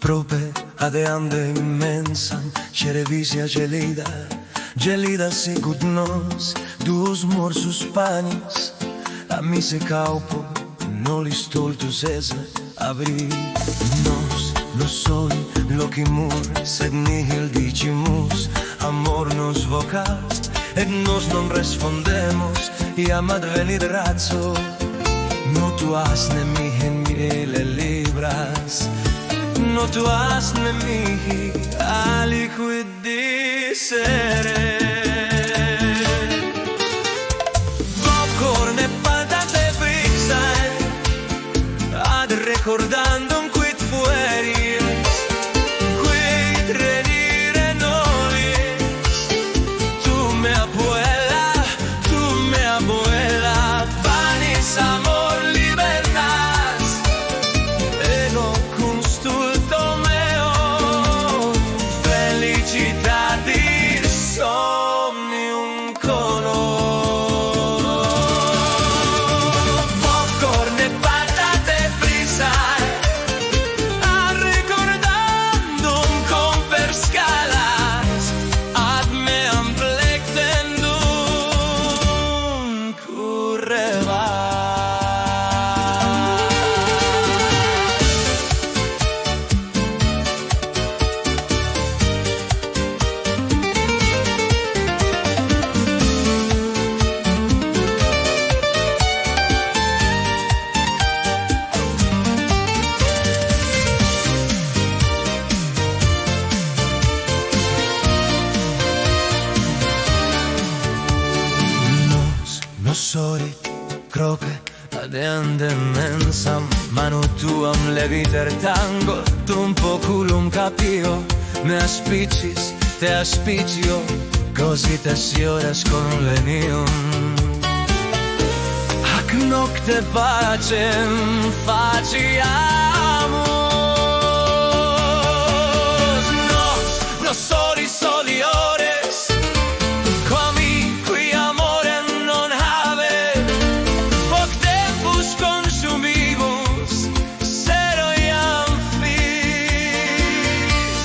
Prope adeande inmensa, cerevisia gelida, gelida sicut nos, duos morsus panis, a mise caupo, nolis toltus ese, abri nos soli, locimur, sed nihil dicimus, amor nos vocat, et nos non respondemos, iam advenit razzo, no tu has ne mihi mirele libras, no tu has ne mihi aliquid dicere. Popcorn e patate fritte, ad recordandum quid fueris, quid redire nollis, tu mea abuela, panis amor libertas, ego constulto meo, felicitatis somnium color. Popcorn e patate fritte, ad recordandum comper scalas, ad meam plectendum currebat. Nos sorit croque adeande mensam, manu tuam leviter tango, tum poculum capio, me aspicis, te aspicio, così tessioras convenium. Ac nocte pacem faciamus, nos soli ores, quami qui amorem non habet, hoc tempus consumimus, sero iam fis,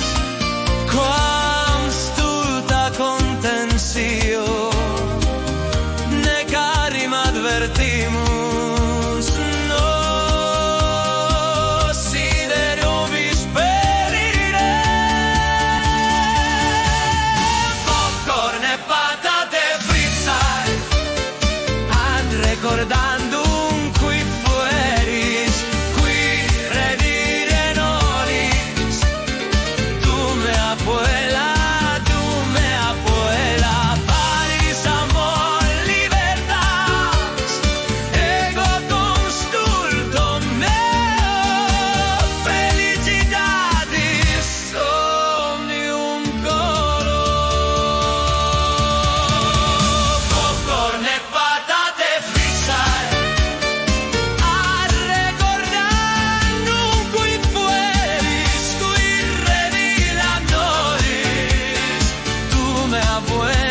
quam stulta contentio, necarim advertimus, nos sidero vis perire. Popcorn e patate fritte, ad recordandum qui fueris, qui redire nolis, tu mea abuela, paris amor libertas, ego constulto meo, felicitatis somnium color. Popcorn e patate fritte, ad recordandum quid fueris, quid redire nolis, tu mea abuela,